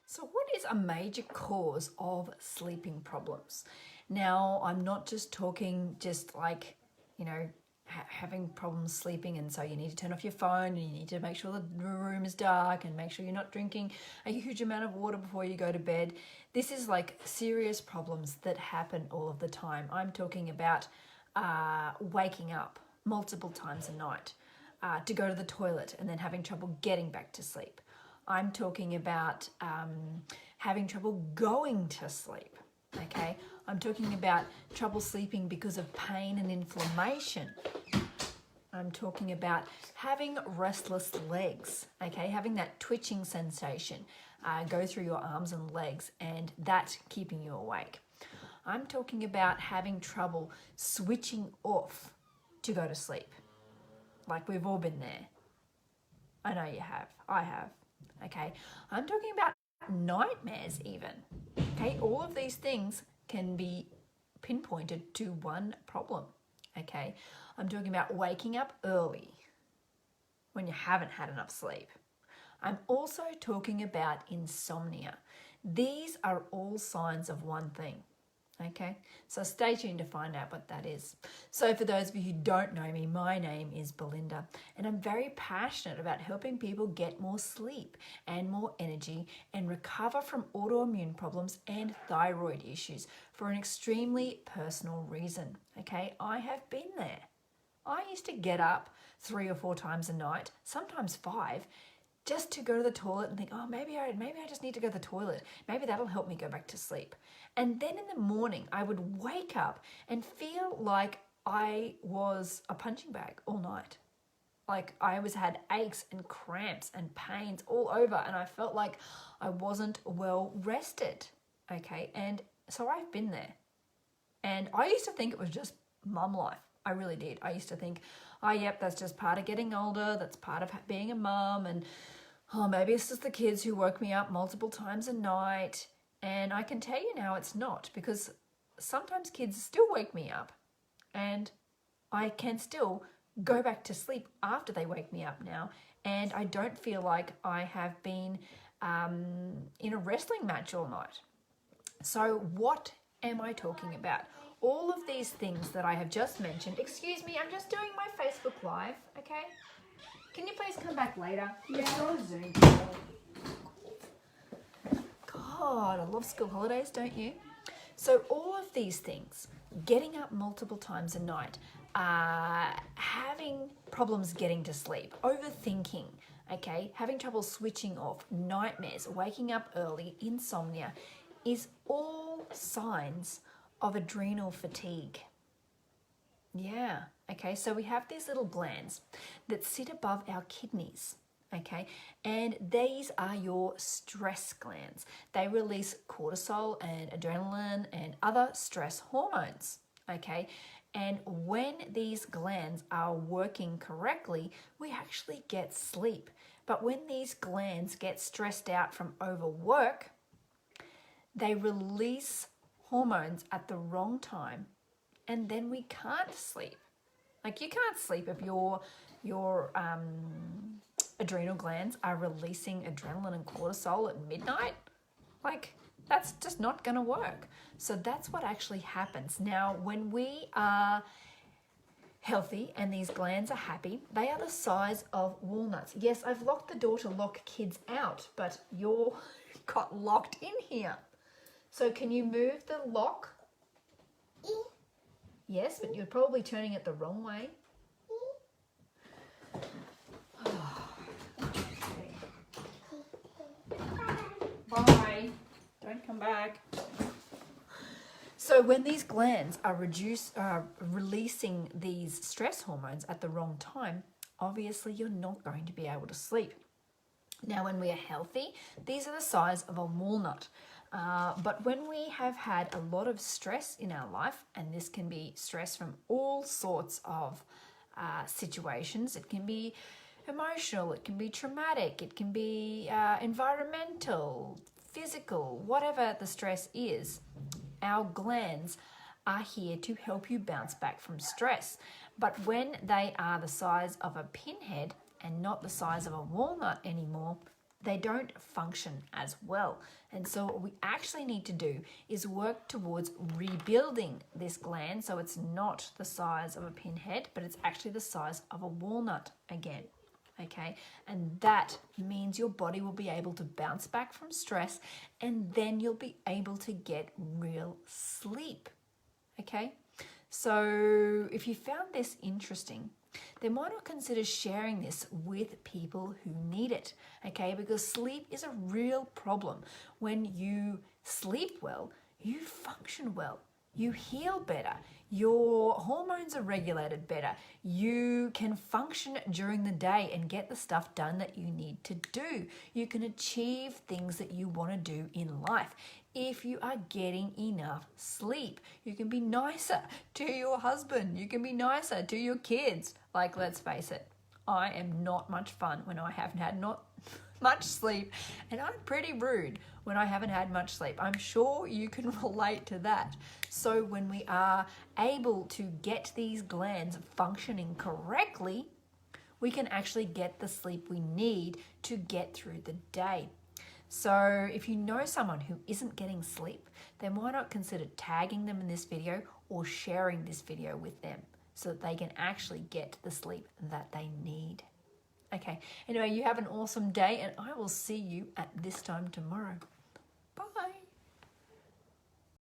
So what is a major cause of sleeping problems? Now, I'm not just talking like, you know, having problems sleeping, and so you need to turn off your phone and you need to make sure the room is dark and make sure you're not drinking a huge amount of water before you go to bed. This is like serious problems that happen all of the time. I'm talking about waking up multiple times a night, to go to the toilet and then having trouble getting back to sleep. I'm talking about having trouble going to sleep, okay? I'm talking about trouble sleeping because of pain and inflammation. I'm talking about having restless legs, okay? Having that twitching sensation go through your arms and legs, and that keeping you awake. I'm talking about having trouble switching off to go to sleep. Like, we've all been there. I know you have. I have. Okay. I'm talking about nightmares even. Okay. All of these things can be pinpointed to one problem. Okay. I'm talking about waking up early when you haven't had enough sleep. I'm also talking about insomnia. These are all signs of one thing. Okay, so stay tuned to find out what that is. So for those of you who don't know me, my name is Belinda, and I'm very passionate about helping people get more sleep and more energy and recover from autoimmune problems and thyroid issues for an extremely personal reason. Okay, I have been there. I used to get up 3 or 4 times a night, sometimes 5, just to go to the toilet and think, oh, maybe I just need to go to the toilet. Maybe that'll help me go back to sleep. And then in the morning, I would wake up and feel like I was a punching bag all night. Like I had aches and cramps and pains all over, and I felt like I wasn't well rested. Okay, and so I've been there. And I used to think it was just mum life. I really did. I used to think, oh, yep, that's just part of getting older. That's part of being a mum. And, oh, maybe it's just the kids who woke me up multiple times a night. And I can tell you now it's not, because sometimes kids still wake me up and I can still go back to sleep after they wake me up now. And I don't feel like I have been in a wrestling match all night. So what am I talking about? All of these things that I have just mentioned. Excuse me, I'm just doing my Facebook Live, okay? Can you please come back later? Yeah. It's not a Zoom call. God, I love school holidays, don't you? So all of these things, getting up multiple times a night, having problems getting to sleep, overthinking, okay, having trouble switching off, nightmares, waking up early, insomnia, is all signs of adrenal fatigue. Yeah, okay, so we have these little glands that sit above our kidneys, okay, and these are your stress glands. They release cortisol and adrenaline and other stress hormones, okay, and when these glands are working correctly, we actually get sleep. But when these glands get stressed out from overwork, they release hormones at the wrong time, and then we can't sleep. Like, you can't sleep if your adrenal glands are releasing adrenaline and cortisol at midnight. Like, that's just not going to work. So that's what actually happens. Now, when we are healthy and these glands are happy, they are the size of walnuts. Yes, I've locked the door to lock kids out, but you're got locked in here. So can you move the lock? Yes, but you're probably turning it the wrong way. Bye. Don't come back. So when these glands are releasing these stress hormones at the wrong time, obviously you're not going to be able to sleep. Now, when we are healthy, these are the size of a walnut. But when we have had a lot of stress in our life, and this can be stress from all sorts of situations, it can be emotional, it can be traumatic, it can be environmental, physical, whatever the stress is, our glands are here to help you bounce back from stress. But when they are the size of a pinhead and not the size of a walnut anymore, they don't function as well. And so what we actually need to do is work towards rebuilding this gland so it's not the size of a pinhead, but it's actually the size of a walnut again. Okay, and that means your body will be able to bounce back from stress, and then you'll be able to get real sleep. Okay, so if you found this interesting, then why not consider sharing this with people who need it, okay? Because sleep is a real problem. When you sleep well, you function well, you heal better, your hormones are regulated better, you can function during the day and get the stuff done that you need to do. You can achieve things that you want to do in life. If you are getting enough sleep, you can be nicer to your husband, you can be nicer to your kids. Like, let's face it, I am not much fun when I haven't had not much sleep, and I'm pretty rude when I haven't had much sleep. I'm sure you can relate to that. So when we are able to get these glands functioning correctly, we can actually get the sleep we need to get through the day. So if you know someone who isn't getting sleep, then why not consider tagging them in this video or sharing this video with them so that they can actually get the sleep that they need. Okay, anyway, you have an awesome day, and I will see you at this time tomorrow.